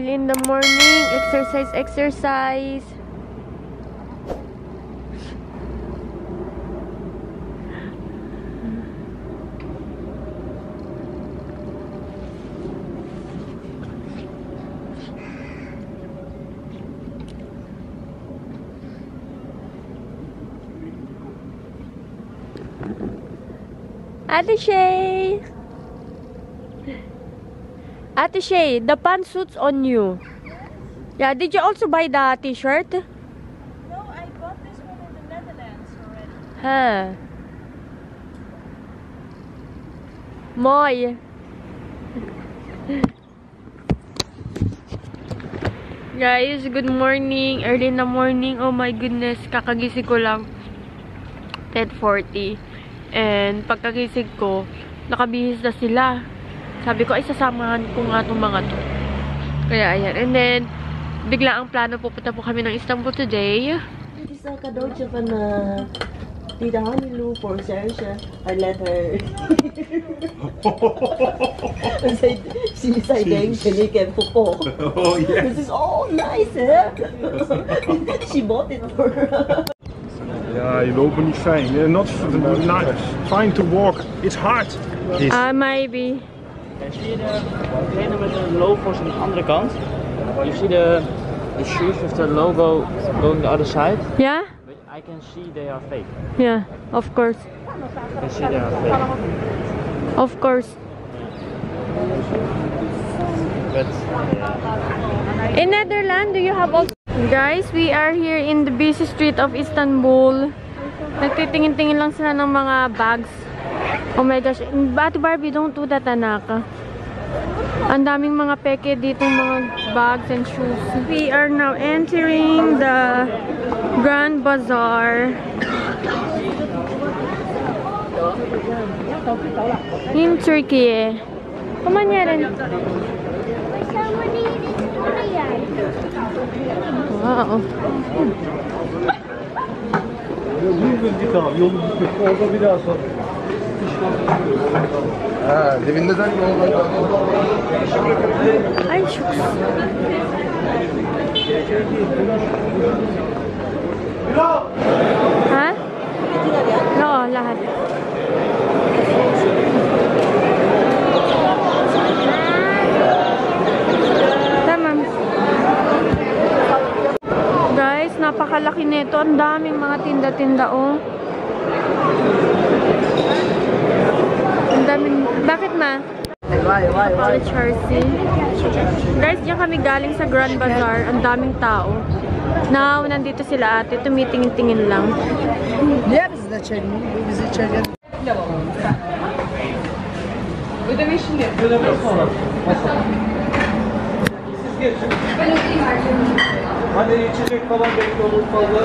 Early in the morning, exercise. Ate Shay, the pants suits on you. Yeah, did you also buy the t-shirt? No, I bought this one in the Netherlands already. Huh. Moy. Guys, good morning. Early in the morning. Oh my goodness, kakagising ko lang. 10:40. And pagkagising ko, nakabihis na sila. Sabi ko, ay sasamahan ko nga itong mga to. Kaya ayan. And then, bigla ang plano, pupunta po kami ng Istanbul today. Isa ka daw siya pa na Tita Hanilu for Sersha. I let her. She said, "Can po." Oh yes. This is all nice, eh? She bought it for her. Ja, je lopen niet fijn. Not fine to walk. It's hard. Maybe. Zie je de trainer met de logo's aan de andere kant? You see the shoes with the logo going the other side? Yeah? But I can see they are fake. Yeah, of course. I can see they are fake. Of course. But In Netherlands, do you have also... Guys, we are here in the busy street of Istanbul. Nagtitingin-tingin lang sila ng mga bags. Oh my gosh. Ate Barbie, don't do that, anak. Ang daming mga peke dito, mga bags and shoes. We are now entering the Grand Bazaar in Turkey. Kumanyaran. Wow. Ay, shucks. Ha? Oo, lahat. Guys, napakalaki nito. Ang daming mga tinda-tinda, oh. Ang daming... Bakit, ma? College Hersey. Guys, diyan kami galing sa Grand Bazaar. Ang daming tao. Now, nandito sila ate. Tumitingin-tingin lang. Yeah, this is the chain. This is the chain. Hadi içecek falan bekliyoruz fazla.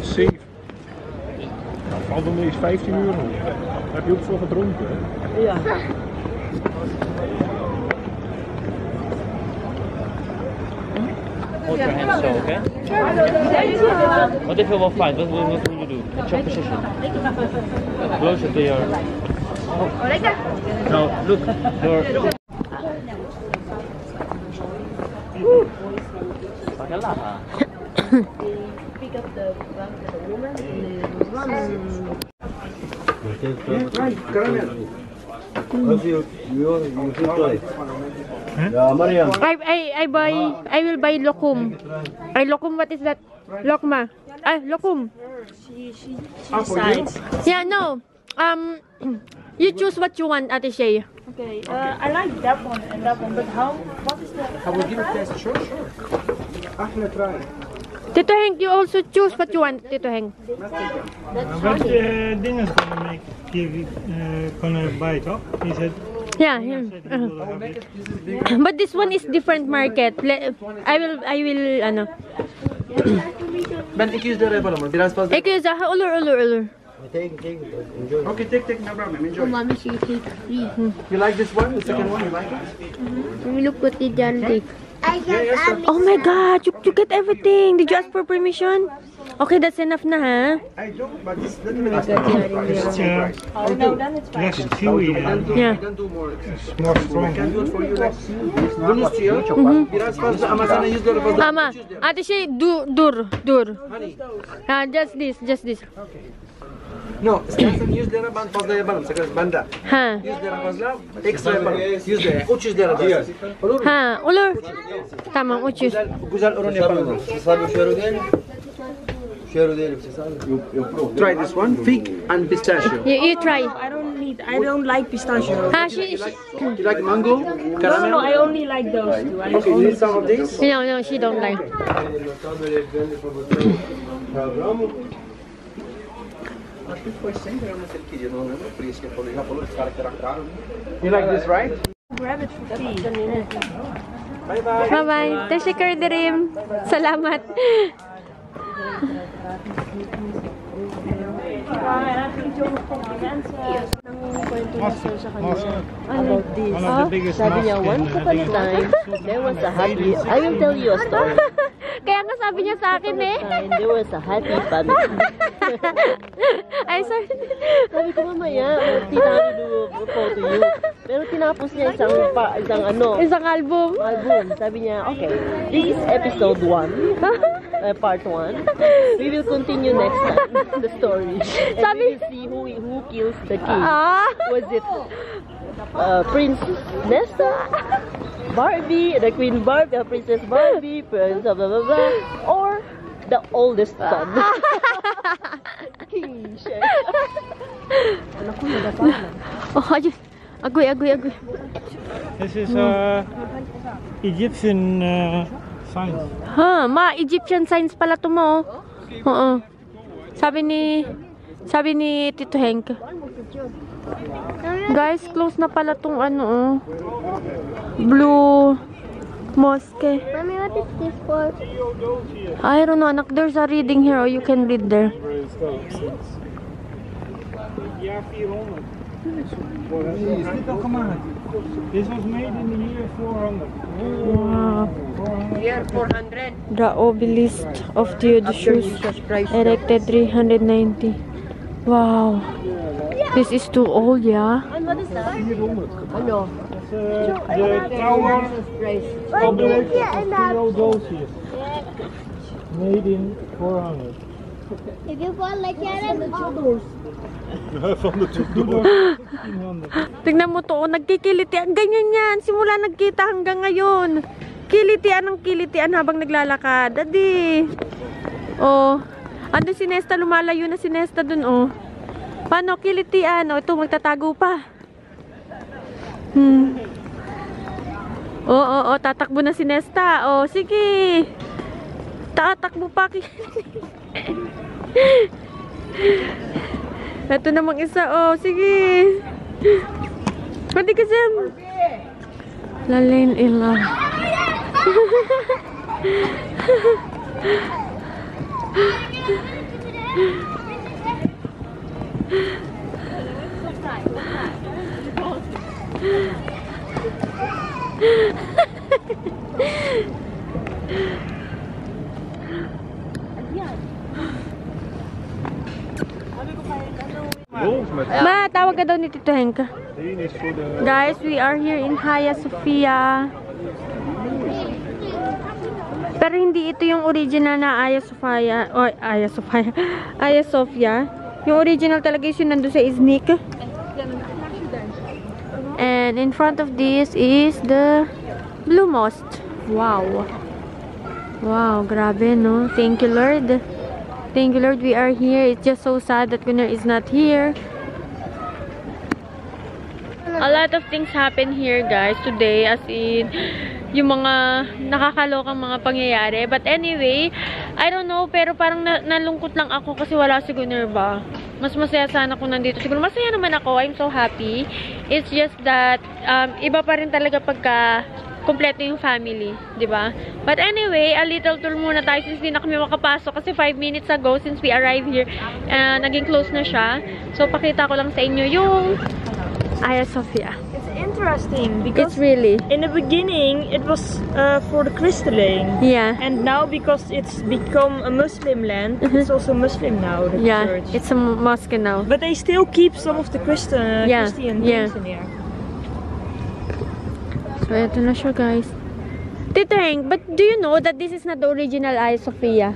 Safe. Valt dan eens 15 euro. Daar heb je ook voor gedronken, hè? Ja. hold your hands so, okay? What if you will fight? What will you do? What's your position? Closer to your... No, look. Your... Pick up the woman and I will buy lokum. Ay, lokum, what is that? Lokma. Ah, lokum. She decides. Yeah, no. You choose what you want, Ate Shay. Okay, I like that one and that one, but what is the... I will give it a test, sure. Achme try. Tito Henk, you also choose what you want, Tito Henk. But Dinner's gonna make gonna buy it, huh? He said. Yeah, yeah. But this one is different market. I will, ano. Ben 200 lira yapalım. Biraz fazla. 200, olur. Take, enjoy. Okay, take, no problem, enjoy. Mommy, she take three. You like this one? The second one, you like it? Look what they done take. Oh my God, you get everything. Did you ask for permission? Okay, that's enough na, ha? I don't, but it's not even It's less chewy and Yeah. can do more. more strong. Can do it for you next. Bonus cheer. Biraz fazla ama sana 100 lira fazla. Ama, ate şey, dur. Honey. Just this. No, istersen 100 lira ben fazla yaparım. Sakın bende. Ha. 100 lira fazla ekstra yaparım. 100 lira. 300 lira da. Olur mu? Ha, olur. Tamam, 300. Güzel ürün yaparım. Try this one. Fig and pistachio. You try. I don't like pistachio. Ha, You like mango? No, Caramel? I only like those two. I Okay, you need some of these? no, she don't like. You like this, right? grab it for tea. Bye-bye. Bye-bye. Tashikar Dream. Salamat. About this. One of the biggest Sabi niya, masks in, once upon a time, there was a happy... I will tell you a story. Kaya nga sabi niya sa akin eh. There was a happy family. Ay, sorry. Sabi ko mamaya, tita kami do photo you. Pero tinapos niya isang Isang album. album. Sabi niya, okay, this is episode 1, part 1. We will continue next time, the story. And we will see who kills the king. Was it Princess Nesta, Barbie, the Queen Barbie, Princess Barbie, Prince blah blah blah, or the oldest son, King Shek? Oh, ayun. Agoy. This is Egyptian signs. Ha, Egyptian signs pala to mo. Oo. Sabi ni Tito Henk. Guys, close na pala tong Blue Mosque. Mommy, what is this for? I don't know, anak. There's a reading here, or you can read there. This was made in the year 400. Wow. Year 400. The obelisk of Theodosius, erected 390. Wow. This is too old, yeah? Ano? The tower obelisk of Theodosius. Made in 400. If you fall like that, Van de Tudor. 1600. Tignan mo to, nagkikilitian. Ganyan yan. Simula nagkita hanggang ngayon. Kilitian ng kilitian habang naglalakad. Daddy. Oh. Andun si Nesta, lumalayo na si Nesta dun, oh. Paano kilitian? Oh, ito, magtatago pa. Oh, tatakbo na si Nesta. Oh, sige. Tatakbo pa. Ito namang isa. Oh, sige. Pwede ka dyan. Lalin ilang. Ma, tawag ka daw ni Tito Henk. Guys, we are here in Hagia Sophia. Pero hindi ito yung original na Hagia Sophia. Yung original talaga is yung nandun sa Iznik. And in front of this is the Blue Mosque. Wow. Wow, grabe, no? Thank you, Lord. Thank you, Lord, we are here. It's just so sad that Gunnar is not here. A lot of things happen here, guys, today. As in, yung mga nakakalokang mga pangyayari. But anyway, I don't know, pero parang nalungkot lang ako kasi wala si Gunnar ba. Mas masaya sana kung nandito. Siguro masaya naman ako. I'm so happy. It's just that, iba pa rin talaga pagka kompleto yung family, di ba? But anyway, a little tour muna tayo since di na kami makapasok kasi 5 minutes ago since we arrived here, naging close na siya. So, pakita ko lang sa inyo yung Hagia Sophia. interesting because It's really. in the beginning it was for the crystalline. Yeah. And now because it's become a Muslim land, it's also Muslim now, the Yeah, church. it's a mosque now. But they still keep some of the Christian things in here. So, eto na siya, guys. Tito Hank, but do you know that this is not the original Hagia Sophia?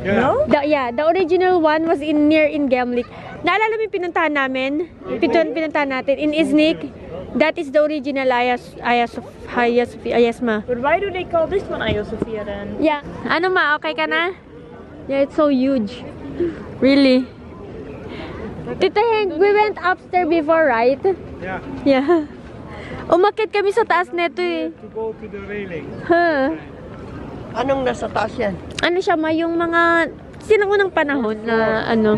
Yeah. No? The original one was near in Gemlik. Naalala mo yung pinuntahan namin? Pinuntahan natin in Iznik. That is the original Hagia Sophia. Yes, ma. But why do they call this one Hagia Sophia then? Yeah. Ano ma? Okay ka na? Yeah, it's so huge. Really. Tito Hank, we went upstairs before, right? Yeah. Yeah. Umakit kami sa taas neto eh. To go to the railing. Huh. Anong nasa taas yan? Ano siya ma? Yung mga sinunang panahon na ano.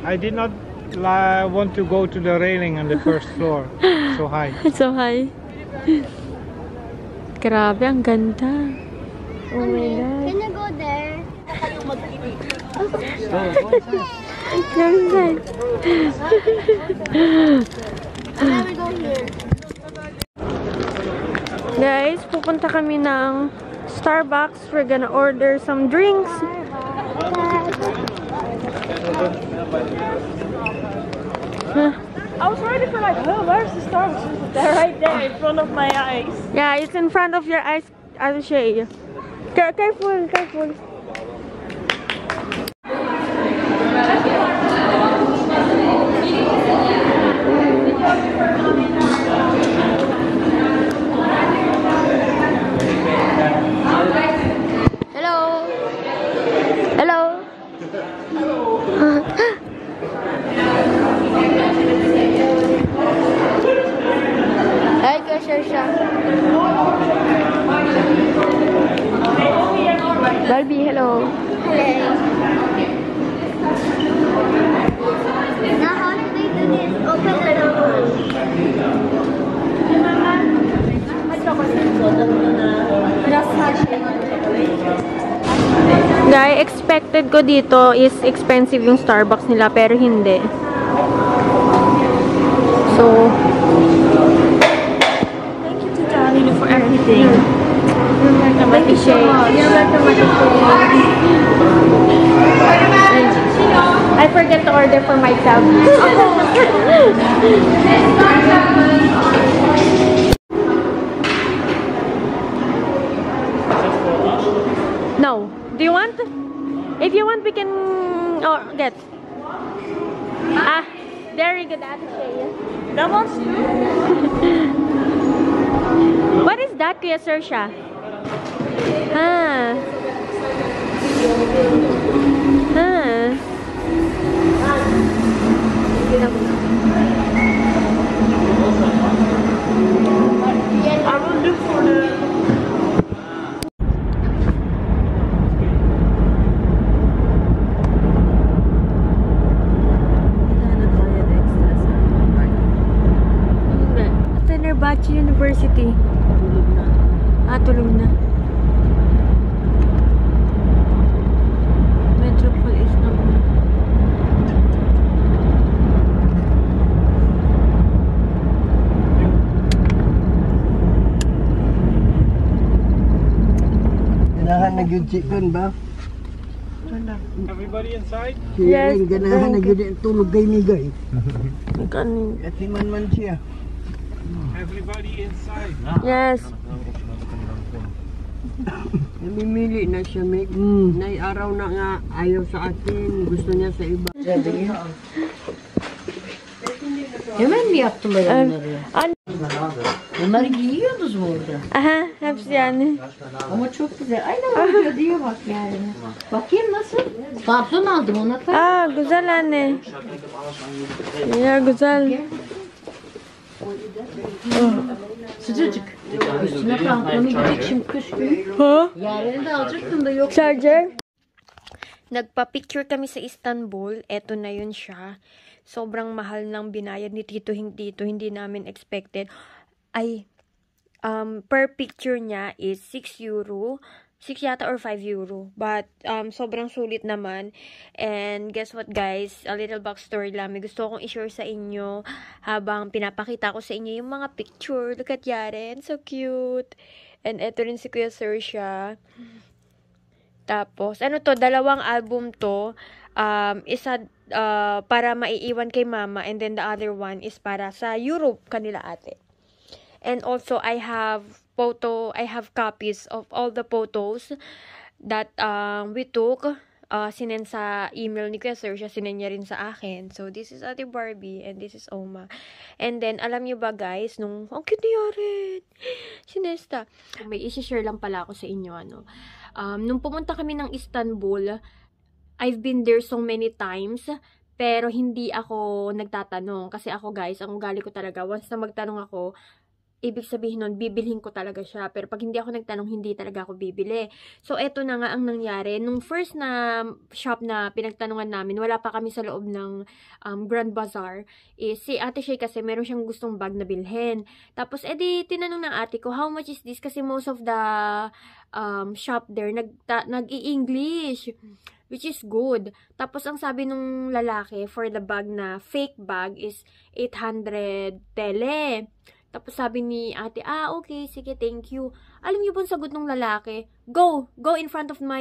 I did not want to go to the railing on the first floor. So high. So high. Grabe, ang ganda. Oh my God. Can you go there? Ganda. Now we go here. Guys, pupunta kami ng Starbucks. We're gonna order some drinks. I was ready for like, oh, where's the Starbucks? They're right there in front of my eyes. Yeah, it's in front of your eyes, Shay. Careful, careful. Barbie, hello. Now how do they do this? Open the door. Guys, expected ko dito is expensive yung Starbucks nila, pero hindi. So, Thank you to Danny for everything. Thank you so much. I forget to order for myself. No. Do you want? If you want, we can get. Ah, very good attitude. That one's too? What is that, Kuya Saoirse? Ah. Ah. I will look for the... Fenerbahce University. Ah, tulog na. Metropolis naman. Ganahan na gyud si Kun ba? Everybody inside? Yes. Ganahan na gyud tulog kay Migay. Kanin. At man siya. Everybody inside. Yes. Namimili na siya, Meg. Nay araw na nga ayaw sa atin. Gusto niya sa iba. Hemen mi yaptılar onları? Anne. Onları giyiyorsunuz mu orada? Aha, hepsi yani. Ama çok güzel. Aynen orada diye bak yani. Bakayım nasıl? Pantolon aldım ona. Ah, güzel anne. Ya güzel. Sıcacık. Üstüne pantolonu giyecek şimdi kış günü. Ha? Yerlerini de alacaktım da yok. Charger. Nagpa-picture kami sa Istanbul. Eto na yun siya. Sobrang mahal ng binayad ni Tito dito. Hindi namin expected. Ay, per picture niya is 6 euro. 6 yata or 5 euro. But, sobrang sulit naman. And, guess what guys? A little backstory lang. May gusto akong i-share sa inyo habang pinapakita ko sa inyo yung mga picture. Look at Yaren. So cute. And, eto rin si Kuya Saoirse. Tapos, ano to? 2 album to. Isa, para maiiwan kay mama. And then, the other one is para sa Europe kanila ate. And also, I have copies of all the photos that we took. Sinend sa email ni Kuya Saoirse, sinend niya rin sa akin. So, this is Ate Barbie and this is Oma. And then, alam niyo ba guys, ang cute ni Yaren, si Nesta. May isi-share lang pala ako sa inyo, nung pumunta kami ng Istanbul, I've been there so many times, pero hindi ako nagtatanong. Kasi ako guys, ang ugali ko talaga, once na magtanong ako, ibig sabihin nun, bibilhin ko talaga siya. Pero pag hindi ako nagtanong, hindi talaga ako bibili. So, eto na nga ang nangyari. Nung first na shop na pinagtanungan namin, wala pa kami sa loob ng Grand Bazaar. Si Ate Shay kasi, meron siyang gustong bag na bilhin. Tapos, edi, tinanong ng ate ko, how much is this? Kasi most of the shop there, nag-i-English. Which is good. Tapos, ang sabi nung lalaki, for the bag na fake bag is 800 tele. Tapos sabi ni ate, okay, sige, thank you. Alam niyo po ang sagot ng lalaki, go in front of my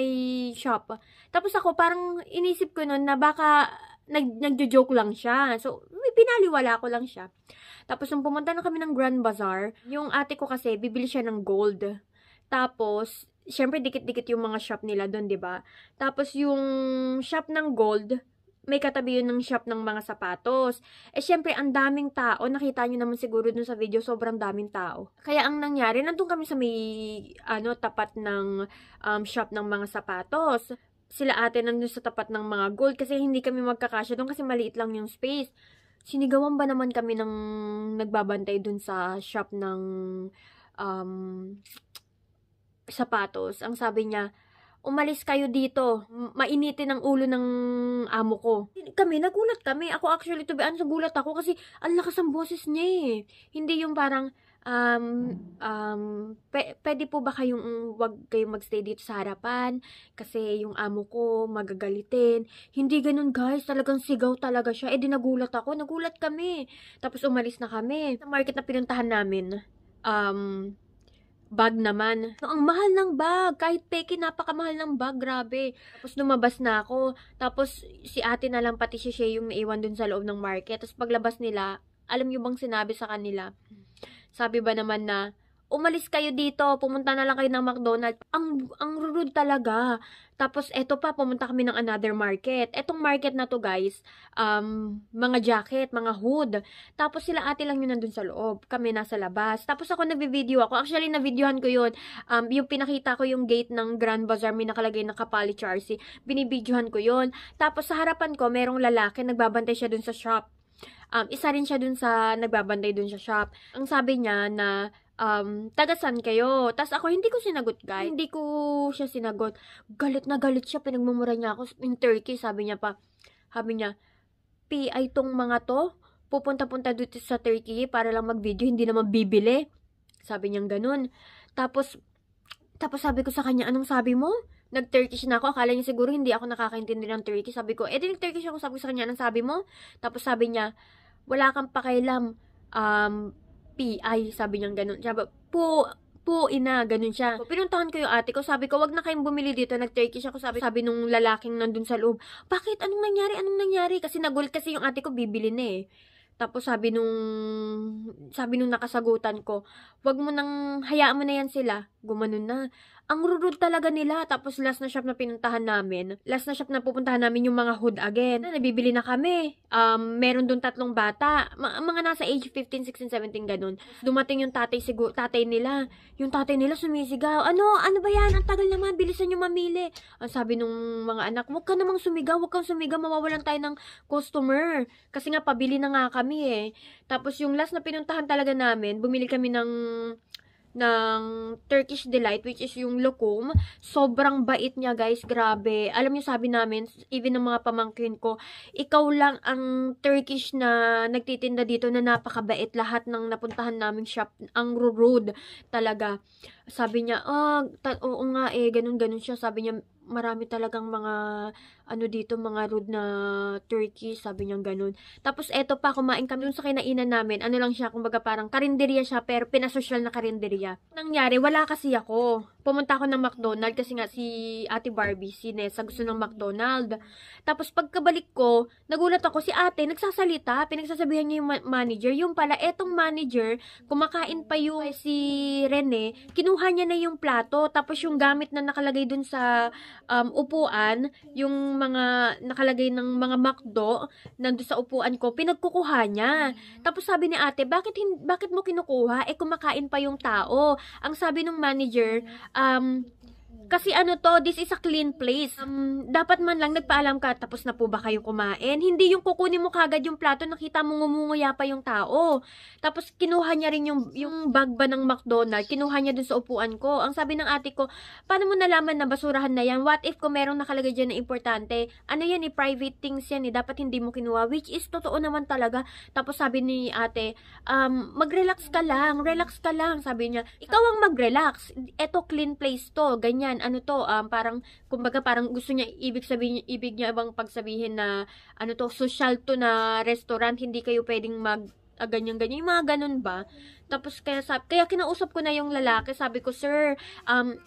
shop. Tapos ako, parang inisip ko nun na baka nagjo-joke lang siya. So, pinaliwala ko lang siya. Tapos, nung pumunta na kami ng Grand Bazaar, yung ate ko kasi, bibili siya ng gold. Tapos, syempre, dikit-dikit yung mga shop nila doon, diba? Tapos, yung shop ng gold, may katabi yun ng shop ng mga sapatos. Syempre, ang daming tao. Nakita nyo naman siguro dun sa video, sobrang daming tao. Kaya ang nangyari, nandun kami sa may, tapat ng shop ng mga sapatos. Sila ate nandun sa tapat ng mga gold kasi hindi kami magkakasya doon kasi maliit lang yung space. Sinigawan ba naman kami ng nagbabantay dun sa shop ng sapatos. Ang sabi niya, umalis kayo dito. Mainitin ang ulo ng amo ko. Nagulat kami. Ako actually, to be honest, nagulat ako kasi ang lakas ang boses niya eh. Hindi yung parang, pwede po ba wag kayong magstay dito sa harapan? Kasi yung amo ko, magagalitin. Hindi ganun guys. Talagang sigaw talaga siya. Di nagulat ako. Nagulat kami. Tapos umalis na kami. Sa market na pinuntahan namin, bag naman. Ang mahal ng bag. Kahit peke, napakamahal ng bag. Grabe. Tapos lumabas na ako. Tapos si ate na lang pati siya yung naiwan dun sa loob ng market. Tapos paglabas nila, alam nyo bang sinabi sa kanila? Sabi ba naman na, umalis kayo dito, pumunta na lang kayo ng McDonald's. Ang rude talaga. Tapos, eto pa, pumunta kami ng another market. Etong market na to, guys, mga jacket, mga hood. Tapos, sila ate lang yun nandun sa loob. Kami nasa labas. Tapos, ako nagbi-video ako. Actually, na-videohan ko yun. Yung pinakita ko yung gate ng Grand Bazaar, may nakalagay na Kapali Charsi. Binibidyohan ko yun. Tapos, sa harapan ko, merong lalaki, nagbabantay siya dun sa shop. Isa rin siya dun sa nagbabantay dun sa shop. Ang sabi niya na, taga-san kayo? Tapos ako, hindi ko sinagot, guys. Hindi ko siya sinagot. Galit na galit siya. Pinagmumura niya ako in Turkey. Sabi niya, PI tong mga to. Pupunta-punta dito sa Turkey para lang mag-video. Hindi naman bibili. Sabi niyang ganun. Tapos sabi ko sa kanya, anong sabi mo? Nag-Turkish na ako. Akala niya siguro hindi ako nakakaintindi ng Turkey. Sabi ko, nag-Turkish ako. Sabi ko sa kanya, anong sabi mo? Tapos sabi niya, wala kang pakialam. PI, sabi niyang ganun. Sabi, ina, ganun siya. So, pinuntahan ko yung ate ko, sabi ko, wag na kayong bumili dito, nag-Turkish ako, sabi nung lalaking nandun sa loob, bakit? Anong nangyari? Kasi nagulat kasi yung ate ko, bibili na eh. Tapos sabi nung nakasagutan ko, wag mo nang, hayaan mo na yan sila. Gumanon na. Ang rude talaga nila. Tapos last na shop na pupuntahan namin yung mga hood again. Nabibili na kami. Meron dun 3 bata. Mga nasa age 15, 16, 17 ganun. Dumating yung tatay nila. Yung tatay nila sumisigaw. Ano ba yan? Ang tagal naman. Bilisan nyo mamili. Ang sabi nung mga anak, wag ka namang sumigaw. Mawawalan tayo ng customer. Kasi nga, pabili na nga kami eh. Tapos yung last na pinuntahan talaga namin, bumili kami ng Turkish Delight, which is yung lokum. Sobrang bait niya, guys. Grabe. Alam niyo, sabi namin, even ng mga pamangkin ko, ikaw lang ang Turkish na nagtitinda dito na napakabait. Lahat ng napuntahan naming shop, ang rude talaga. Sabi niya, oo nga, nga ganun-ganun siya. Sabi niya, marami talagang mga, dito, mga rude na turkey. Sabi niya ganun. Tapos, eto pa, kumain kami dun sa kinainan namin. Ano lang siya, kumbaga parang karinderya siya, pero pinasosyal na karinderya. Nangyari, wala kasi ako. Pumunta ako ng McDonald's kasi nga si Ate Barbie, si Nessa, gusto ng McDonald's. Tapos, pagkabalik ko, nagulat ako, si ate, nagsasalita, pinagsasabihan niya yung manager. Yung pala, etong manager, kumakain pa yung si Rene, kinuha niya na yung plato, tapos yung gamit na nakalagay dun sa upuan, yung mga nakalagay ng mga McDo nandun sa upuan ko, pinagkukuha niya. Tapos sabi ni ate, bakit mo kinukuha? Kumakain pa yung tao. Ang sabi ng manager, kasi this is a clean place. Dapat man lang nagpaalam ka, tapos na po ba kayo kumain? Hindi yung kukunin mo kagad yung plato, nakita mo ngumunguya pa yung tao. Tapos kinuha niya rin yung bag ba ng McDonald's, kinuha niya dun sa upuan ko. Ang sabi ng ate ko, paano mo nalaman na basurahan na yan? What if kung merong nakalagay dyan na importante? Ano yan private things yan dapat hindi mo kinuha. Which is totoo naman talaga. Tapos sabi ni ate, mag-relax ka lang, sabi niya. Ikaw ang mag-relax. Eto clean place to, ganyan. Parang, kumbaga, parang gusto niya, ibig niya bang pagsabihin na, social to na restaurant, hindi kayo pwedeng ganyan-ganyan, yung mga ganun ba? Tapos, kaya kinausap ko na yung lalaki, sabi ko, sir,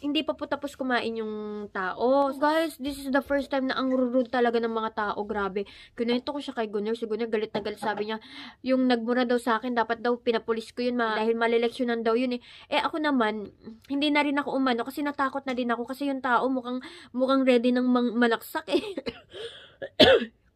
hindi pa po tapos kumain yung tao. Guys, this is the first time na ang rude talaga ng mga tao, grabe. Kinento ko siya kay Gunner, si Gunner galit na galit, sabi niya, yung nagmura daw sa akin, dapat daw pinapulis ko yun, dahil maleleksyonan daw yun ako naman, hindi na rin ako umano, kasi natakot na din ako, kasi yung tao mukhang ready ng malaksak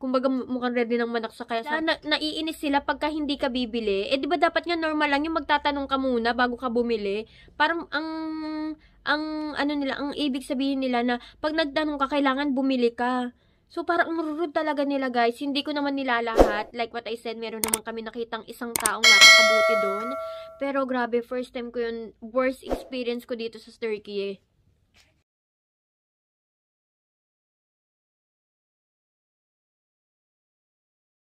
Kumbaga mukhang ready ng manaksa, kaya naiinis sila pagka hindi ka bibili. Di ba dapat nga normal lang yung magtatanong ka muna bago ka bumili? Parang ang ibig sabihin nila na pag nagtanong ka, kailangan bumili ka. So parang ang rude talaga nila, guys. Hindi ko naman nila lahat. Like what I said, meron naman kami nakitang isang taong napakabuti doon. Pero grabe, first time ko yun, worst experience ko dito sa Turkey